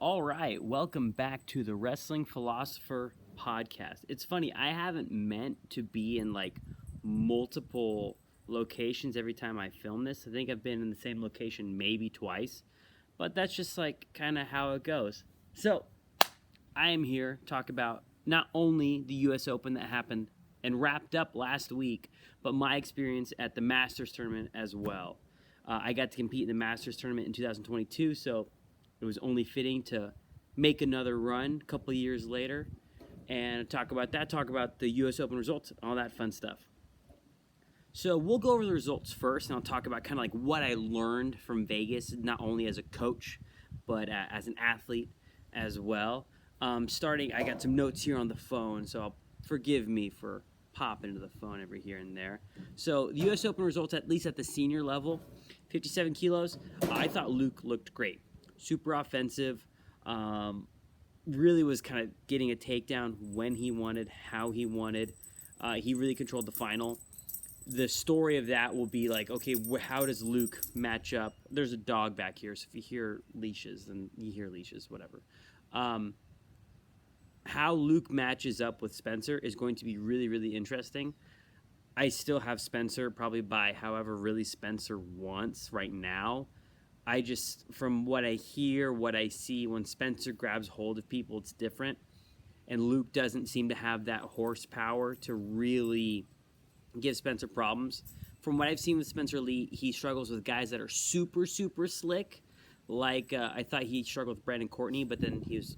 All right, welcome back to the Wrestling Philosopher podcast. It's funny, I haven't meant to be in like multiple locations every time I film this. I think I've been in the same location maybe twice, but that's just like kind of how it goes. So, I am here to talk about not only the US Open that happened and wrapped up last week, but my experience at the Masters tournament as well. I got to compete in the Masters tournament in 2022, so it was only fitting to make another run a couple of years later and talk about that, talk about the US Open results, all that fun stuff. So we'll go over the results first, and I'll talk about kind of like what I learned from Vegas, not only as a coach, but as an athlete as well. Starting, I got some notes here on the phone, so forgive me for popping into the phone every here and there. So the US Open results, at least at the senior level, 57 kilos, I thought Luke looked great. Super offensive, really was kind of getting a takedown when he wanted, how he wanted. He really controlled the final. The story of that will be like, okay, how does Luke match up? There's a dog back here, so if you hear leashes, then you hear leashes, whatever. How Luke matches up with Spencer is going to be really, really interesting. I still have Spencer probably by however really Spencer wants right now. I just, from what I hear, what I see, when Spencer grabs hold of people, it's different. And Luke doesn't seem to have that horsepower to really give Spencer problems. From what I've seen with Spencer Lee, he struggles with guys that are super, super slick. Like, I thought he struggled with Brandon Courtney, but then he was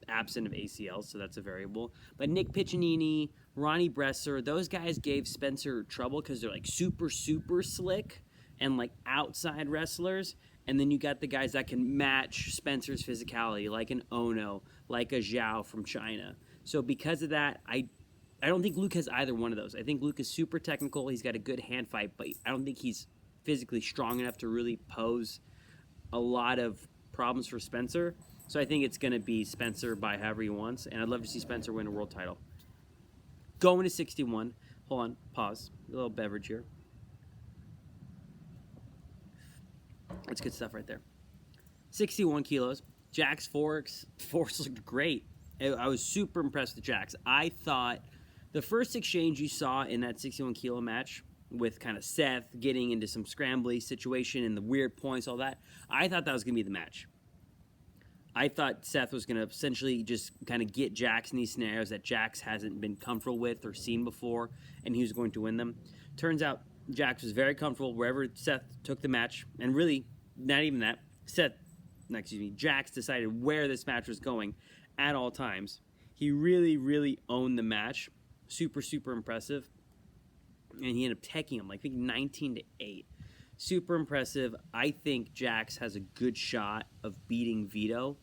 absent of ACL, so that's a variable. But Nick Piccinini, Ronnie Bresser, those guys gave Spencer trouble because they're like super, super slick and like outside wrestlers. And then you got the guys that can match Spencer's physicality, like an Ono, like a Zhao from China. So because of that, I don't think Luke has either one of those. I think Luke is super technical. He's got a good hand fight, but I don't think he's physically strong enough to really pose a lot of problems for Spencer. So I think it's going to be Spencer by however he wants, and I'd love to see Spencer win a world title. Going to 61. Hold on, pause. A little beverage here. That's good stuff right there. 61 kilos. Jack's forks looked great. I was super impressed with Jack's. I thought the first exchange you saw in that 61 kilo match with kind of Seth getting into some scrambly situation and the weird points, all that, I thought that was going to be the match. I thought Seth was going to essentially just kind of get Jax in these scenarios that Jax hasn't been comfortable with or seen before, and he was going to win them. Turns out Jax was very comfortable wherever Seth took the match, and really, not even that, Jax decided where this match was going at all times. He really, really owned the match. Super, super impressive. And he ended up taking him, like, I think 19-8. Super impressive. I think Jax has a good shot of beating Vito.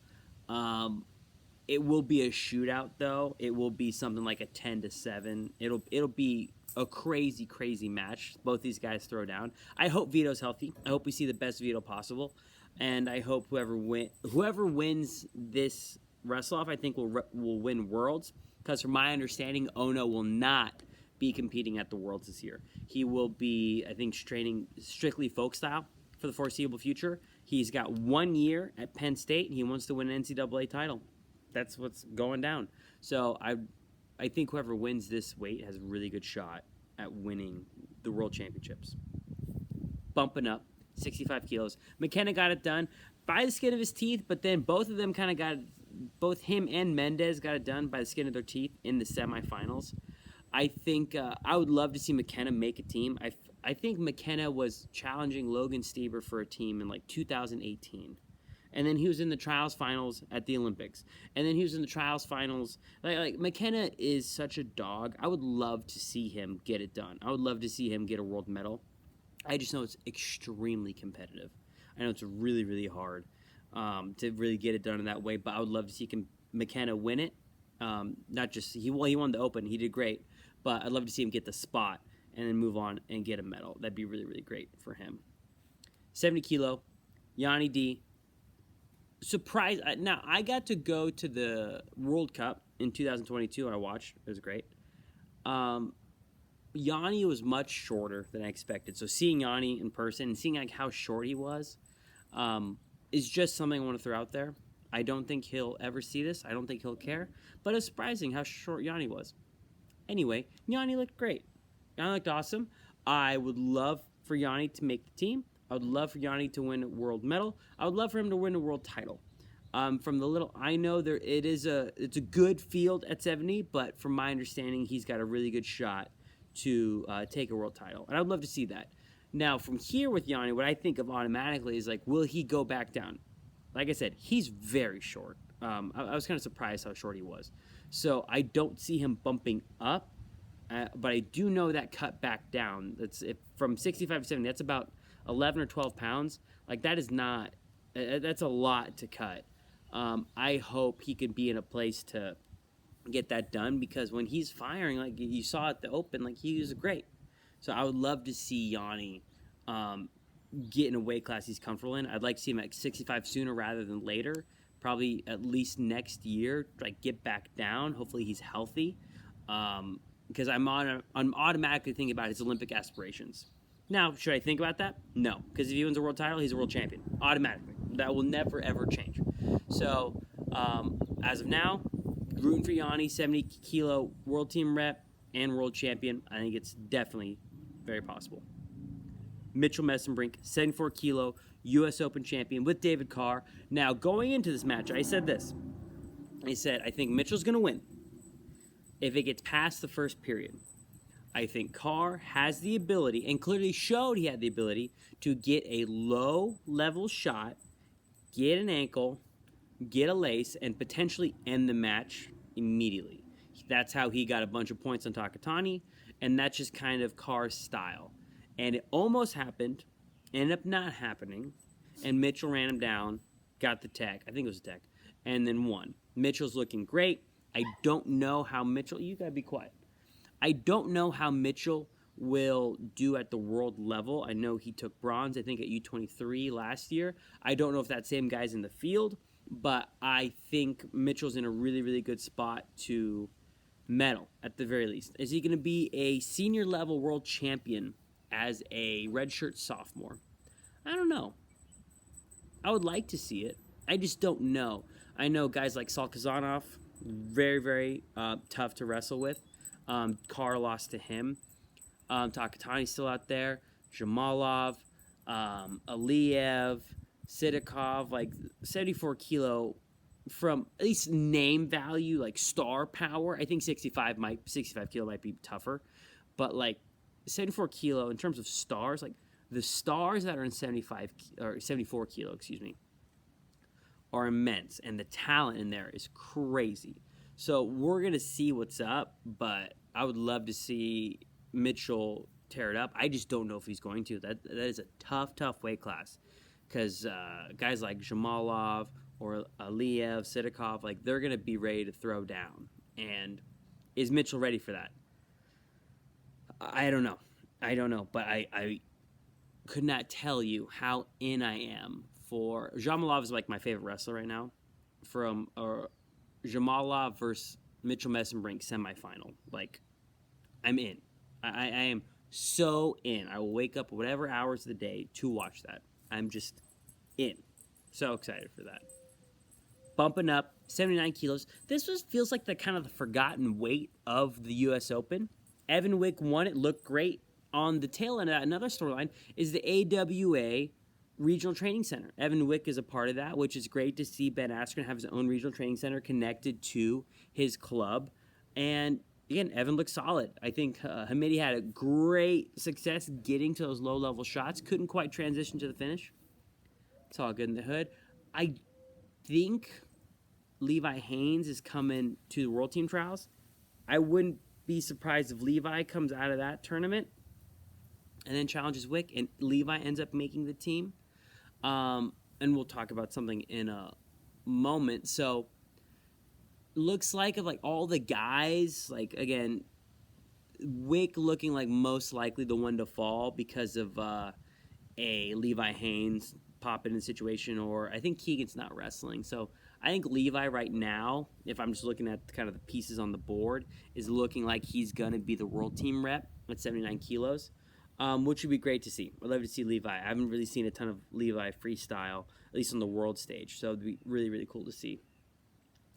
It will be a shootout, though. It will be something like a 10-7. It'll be a crazy, crazy match. Both these guys throw down. I hope Vito's healthy. I hope we see the best Vito possible. And I hope whoever wins this wrestle-off, I think will win Worlds. Because from my understanding, Ono will not be competing at the Worlds this year. He will be, I think, training strictly folk style for the foreseeable future. He's got 1 year at Penn State, and he wants to win an NCAA title. That's what's going down. So I think whoever wins this weight has a really good shot at winning the World Championships. Bumping up, 65 kilos. McKenna got it done by the skin of his teeth, but then both of them kind of both him and Mendez got it done by the skin of their teeth in the semifinals. I think I would love to see McKenna make a team. I think McKenna was challenging Logan Stieber for a team in like 2018. And then he was in the trials finals at the Olympics. And then he was in the trials finals. Like McKenna is such a dog. I would love to see him get it done. I would love to see him get a world medal. I just know it's extremely competitive. I know it's really, really hard to really get it done in that way. But I would love to see McKenna win it. Not just he won the Open. He did great. But I'd love to see him get the spot and then move on and get a medal. That'd be really, really great for him. 70 kilo, Yanni D. Surprise! Now, I got to go to the World Cup in 2022. I watched. It was great. Yanni was much shorter than I expected. So seeing Yanni in person and seeing like how short he was is just something I want to throw out there. I don't think he'll ever see this. I don't think he'll care. But it's surprising how short Yanni was. Anyway, Yanni looked great. Yanni looked awesome. I would love for Yanni to make the team. I would love for Yanni to win a world medal. I would love for him to win a world title. From the little I know, it's a good field at 70, but from my understanding, he's got a really good shot to take a world title, and I'd love to see that. Now, from here with Yanni, what I think of automatically is like, will he go back down? Like I said, he's very short. I was kind of surprised how short he was, so I don't see him bumping up. But I do know that cut back down. From 65 to 70. That's about 11 or 12 pounds. Like that is not. That's a lot to cut. I hope he can be in a place to get that done because when he's firing, like you saw at the Open, like he was great. So I would love to see Yanni get in a weight class he's comfortable in. I'd like to see him at 65 sooner rather than later. Probably at least next year, like get back down. Hopefully he's healthy. Because I'm automatically thinking about his Olympic aspirations. Now, should I think about that? No, because if he wins a world title, he's a world champion. Automatically. That will never, ever change. So, as of now, rooting for Yanni, 70-kilo world team rep and world champion. I think it's definitely very possible. Mitchell Messenbrink, 74-kilo U.S. Open champion with David Carr. Now, going into this match, I said this. I said, I think Mitchell's going to win if it gets past the first period. I think Carr has the ability, and clearly showed he had the ability, to get a low-level shot, get an ankle, get a lace, and potentially end the match immediately. That's how he got a bunch of points on Takatani, and that's just kind of Carr's style. And it almost happened, ended up not happening, and Mitchell ran him down, got the tech, I think it was a tech, and then won. Mitchell's looking great. I don't know how Mitchell... You gotta be quiet. I don't know how Mitchell will do at the world level. I know he took bronze, I think, at U23 last year. I don't know if that same guy's in the field, but I think Mitchell's in a really, really good spot to medal, at the very least. Is he going to be a senior-level world champion as a redshirt sophomore? I don't know. I would like to see it. I just don't know. I know guys like Saul Kazanov, very, very tough to wrestle with. Carr lost to him. Takatani's still out there. Jamalov, Aliyev, Sidikov, like 74 kilo from at least name value, like star power. I think 65 kilo might be tougher, but like 74 kilo in terms of stars, like the stars that are in 74 kilo, are immense, and the talent in there is crazy. So we're gonna see what's up, but I would love to see Mitchell tear it up. I just don't know if he's going to. That is a tough weight class, because guys like Jamalov or Aliyev, Sidikov, like they're gonna be ready to throw down. And is Mitchell ready for that? I don't know, but I could not tell you how in I am for Jamalov is like my favorite wrestler right now. From Jamalov versus Mitchell Messenbrink semifinal, like I'm in. I am so in. I will wake up whatever hours of the day to watch that. I'm just in. So excited for that. Bumping up 79 kilos. This feels like the kind of the forgotten weight of the U.S. Open. Evan Wick won it. Looked great. On the tail end of that, another storyline is the AWA Regional Training Center. Evan Wick is a part of that, which is great to see Ben Askren have his own regional training center connected to his club. And again, Evan looks solid. I think Hamidi had a great success getting to those low-level shots. Couldn't quite transition to the finish. It's all good in the hood. I think Levi Haynes is coming to the World Team Trials. I wouldn't be surprised if Levi comes out of that tournament and then challenges Wick, and Levi ends up making the team. And we'll talk about something in a moment. So, looks like of like all the guys, like again, Wick looking like most likely the one to fall because of a Levi Haynes pop-in situation, or I think Keegan's not wrestling. So I think Levi right now, if I'm just looking at kind of the pieces on the board, is looking like he's going to be the world team rep at 79 kilos. which would be great to see. I'd love to see Levi. I haven't really seen a ton of Levi freestyle, at least on the world stage, so it'd be really, really cool to see.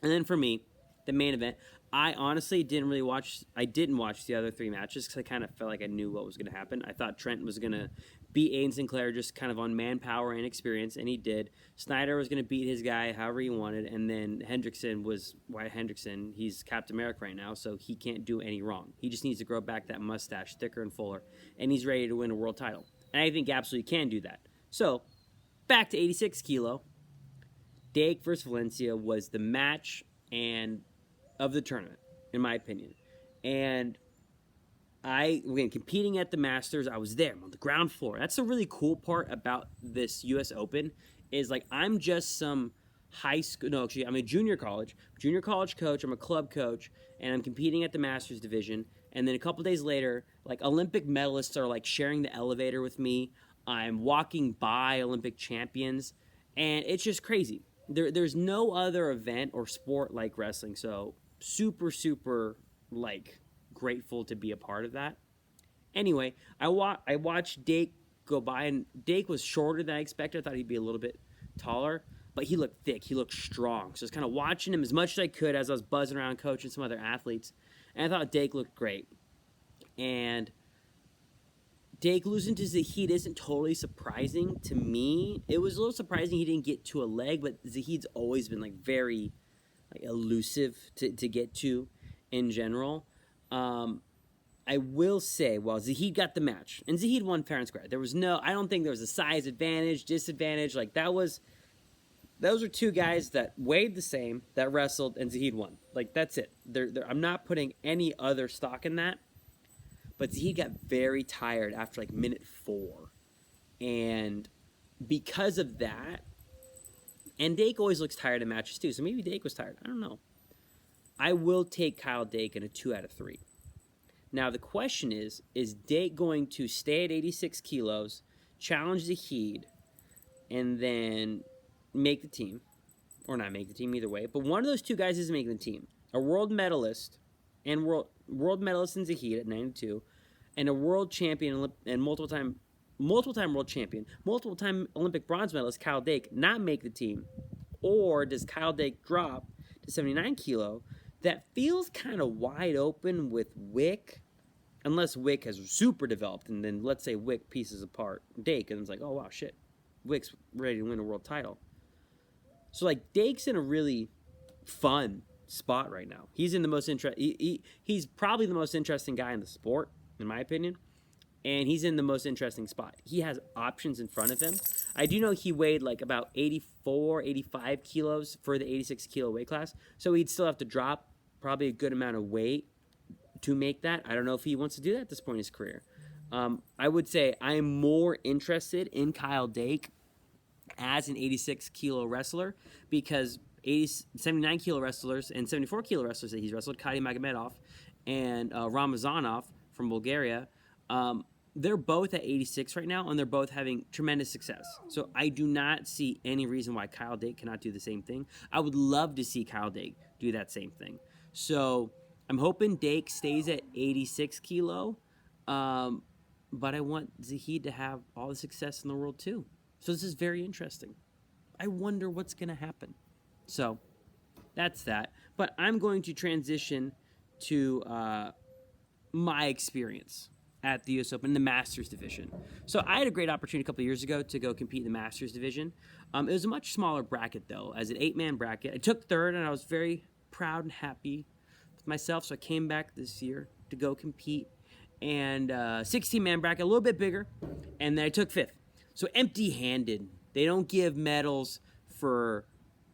And then for me, the main event, I honestly didn't watch the other three matches because I kind of felt like I knew what was going to happen. I thought Trent was going to beat Aiden Sinclair just kind of on manpower and experience, and he did. Snyder was going to beat his guy however he wanted, and then Wyatt Hendrickson, he's Captain America right now, so he can't do any wrong. He just needs to grow back that mustache thicker and fuller, and he's ready to win a world title. And I think absolutely can do that. So, back to 86 kilo. Dake versus Valencia was the match of the tournament, in my opinion. And again, competing at the Masters, I was there. I'm on the ground floor. That's the really cool part about this U.S. Open is, like, I'm just some I'm a junior college coach. I'm a club coach, and I'm competing at the Masters division. And then a couple days later, like, Olympic medalists are, like, sharing the elevator with me. I'm walking by Olympic champions, and it's just crazy. There's no other event or sport like wrestling, so super, super, like, grateful to be a part of that. Anyway, I watched Dake go by, and Dake was shorter than I expected. I thought he'd be a little bit taller, but he looked thick. He looked strong. So I was kind of watching him as much as I could as I was buzzing around coaching some other athletes, and I thought Dake looked great. And Dake losing to Zahid isn't totally surprising to me. It was a little surprising he didn't get to a leg, but Zahid's always been, like, very, like, elusive to get to in general. I will say, well, Zahid got the match, and Zahid won fair and square. I don't think there was a size advantage, disadvantage. Like, those are two guys that weighed the same, that wrestled, and Zahid won. Like, that's it. I'm not putting any other stock in that. But Zahid got very tired after, like, minute 4. And because of that, and Dake always looks tired in matches too, so maybe Dake was tired. I don't know. I will take Kyle Dake in a 2 out of 3. Now, the question is Dake going to stay at 86 kilos, challenge Zahid, and then make the team? Or not make the team, either way. But one of those two guys isn't making the team. A world medalist and world medalist in Zahid at 92, and a world champion and multiple-time world champion, multiple-time Olympic bronze medalist Kyle Dake not make the team? Or does Kyle Dake drop to 79 kilo? That feels kind of wide open with Wick, unless Wick has super developed, and then let's say Wick pieces apart Dake, and it's like, oh, wow, shit, Wick's ready to win a world title. So, like, Dake's in a really fun spot right now. He's in the most he's probably the most interesting guy in the sport, in my opinion, and he's in the most interesting spot. He has options in front of him. I do know he weighed like about 84, 85 kilos for the 86 kilo weight class, so he'd still have to drop probably a good amount of weight to make that. I don't know if he wants to do that at this point in his career. I would say I'm more interested in Kyle Dake as an 86 kilo wrestler because 79 kilo wrestlers and 74 kilo wrestlers that he's wrestled, Kadi Magomedov and Ramazanov from Bulgaria, they're both at 86 right now, and they're both having tremendous success. So I do not see any reason why Kyle Dake cannot do the same thing. I would love to see Kyle Dake do that same thing. So I'm hoping Dake stays at 86 kilo, but I want Zahid to have all the success in the world too. So this is very interesting. I wonder what's going to happen. So that's that. But I'm going to transition to my experience at the U.S. Open in the Masters division. So I had a great opportunity a couple of years ago to go compete in the Masters division. It was a much smaller bracket, though, as an 8-man bracket. I took third, and I was very proud and happy with myself, so I came back this year to go compete. And 16-man bracket, a little bit bigger, and then I took fifth. So empty-handed. They don't give medals for,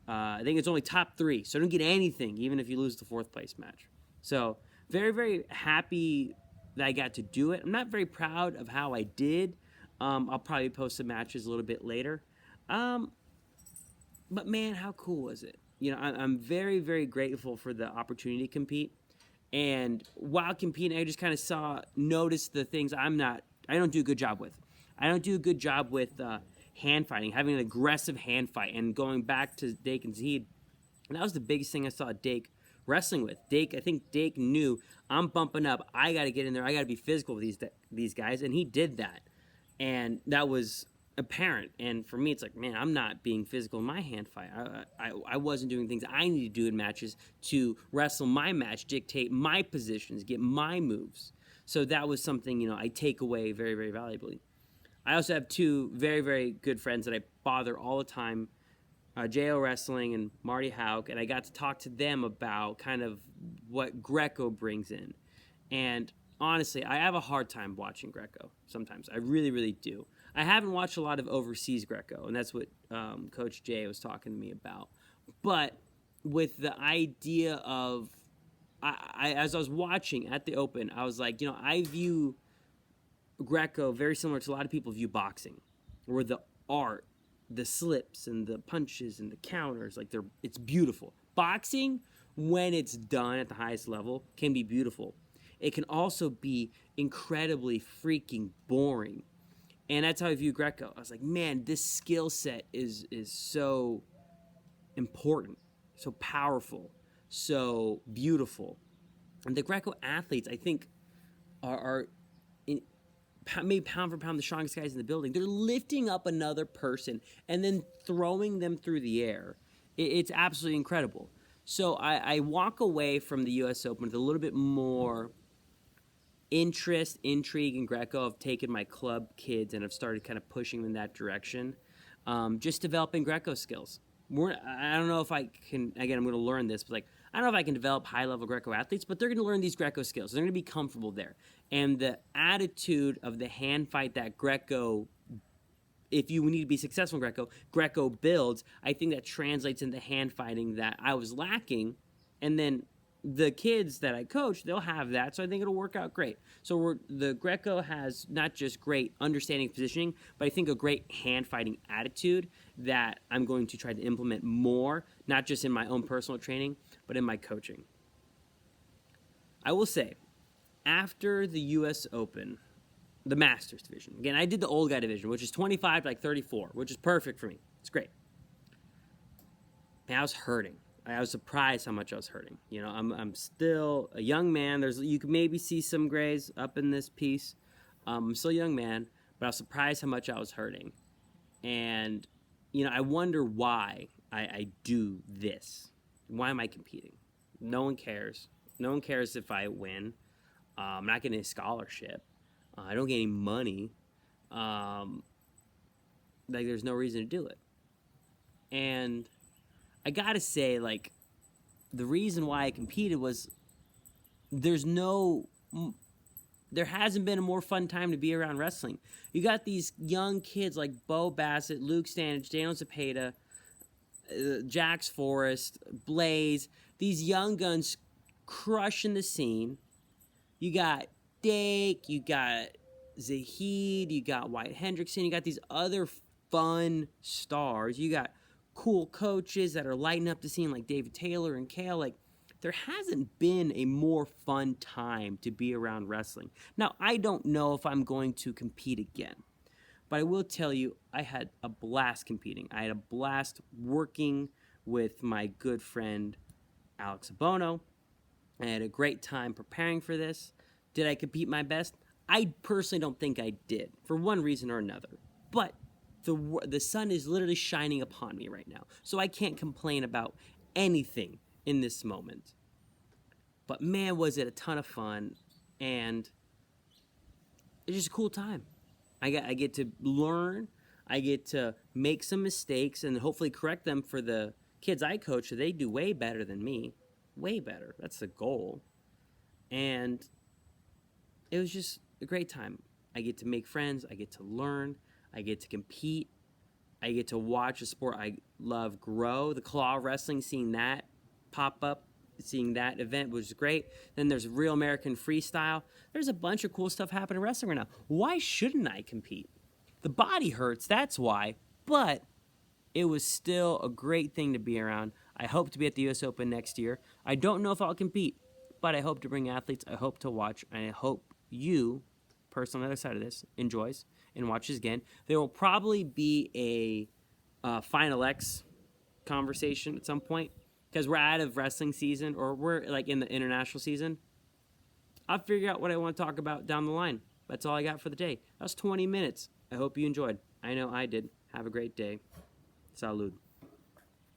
I think it's only top 3, so I don't get anything, even if you lose the 4th place match. So very, very happy that I got to do it. I'm not very proud of how I did. I'll probably post some matches a little bit later. But man, how cool was it? You know, I'm very, very grateful for the opportunity to compete. And while competing, I just kind of noticed the things I don't do a good job with. I don't do a good job with hand fighting, having an aggressive hand fight, and going back to Dake and Zahid. And that was the biggest thing I saw Dake wrestling with. Dake, I think Dake knew I'm bumping up. I got to get in there. I got to be physical with these guys, and he did that, and that was apparent. And for me, it's like, man, I'm not being physical in my hand fight. I wasn't doing things I need to do in matches to wrestle my match, dictate my positions, get my moves. So that was something, I take away very, very valuably. I also have two very, very good friends that I bother all the time, J.O. Wrestling and Marty Hauk, and I got to talk to them about kind of what Greco brings in. And honestly, I have a hard time watching Greco sometimes. I really, really do. I haven't watched a lot of overseas Greco, and that's what Coach Jay was talking to me about. But with the idea of, as I was watching at the Open, I was like, I view Greco very similar to a lot of people view boxing, where the art, the slips and the punches and the counters, it's beautiful. Boxing, when it's done at the highest level, can be beautiful. It can also be incredibly freaking boring. And that's how I view Greco. I was like, man, this skill set is so important, so powerful, so beautiful. And the Greco athletes, I think, are maybe pound for pound the strongest guys in the building. They're lifting up another person and then throwing them through the air. It's absolutely incredible. So I walk away from the U.S. Open with a little bit more interest, intrigue in Greco. I've taken my club kids and I've started kind of pushing them in that direction, just developing Greco skills. I don't know if I can, again, I'm going to learn this, but I don't know if I can develop high-level Greco athletes, but they're going to learn these Greco skills. They're going to be comfortable there. And the attitude of the hand fight that Greco, if you need to be successful in Greco builds, I think that translates into hand fighting that I was lacking. And then the kids that I coach, they'll have that, so I think it'll work out great. So the Greco has not just great understanding of positioning, but I think a great hand-fighting attitude that I'm going to try to implement more, not just in my own personal training, but in my coaching. I will say, after the U.S. Open, the Masters division, again, I did the old guy division, which is 25 to 34, which is perfect for me. It's great. And I was hurting. I was surprised how much I was hurting. I'm still a young man. You can maybe see some grays up in this piece. I'm still a young man, but I was surprised how much I was hurting. And, I wonder why I do this. Why am I competing? No one cares. No one cares if I win. I'm not getting a scholarship. I don't get any money. There's no reason to do it. And I gotta say, the reason why I competed was there hasn't been a more fun time to be around wrestling. You got these young kids like Bo Bassett, Luke Standage, Daniel Zepeda, Jax Forrest, Blaze, these young guns crushing the scene. You got Dake, you got Zahid, you got Wyatt Hendrickson, you got these other fun stars. You got cool coaches that are lighting up the scene like David Taylor and Kale. There hasn't been a more fun time to be around wrestling. Now, I don't know if I'm going to compete again, but I will tell you I had a blast competing. I had a blast working with my good friend Alex Abono. I had a great time preparing for this. Did I compete my best? I personally don't think I did, for one reason or another. But the sun is literally shining upon me right now, so I can't complain about anything in this moment. But man, was it a ton of fun, and it's just a cool time. I get to learn, I get to make some mistakes, and hopefully correct them for the kids I coach so they do way better than me. Way better. That's the goal. And it was just a great time. I get to make friends, I get to learn, I get to compete. I get to watch a sport I love grow. The claw wrestling, seeing that pop up, seeing that event was great. Then there's Real American Freestyle. There's a bunch of cool stuff happening in wrestling right now. Why shouldn't I compete? The body hurts, that's why. But it was still a great thing to be around. I hope to be at the U.S. Open next year. I don't know if I'll compete, but I hope to bring athletes. I hope to watch, and I hope you, person on the other side of this, enjoys and watches again. There will probably be a Final X conversation at some point. because we're out of wrestling season, or we're like in the international season. I'll figure out what I want to talk about down the line. That's all I got for the day. That was 20 minutes. I hope you enjoyed. I know I did. Have a great day. Salud.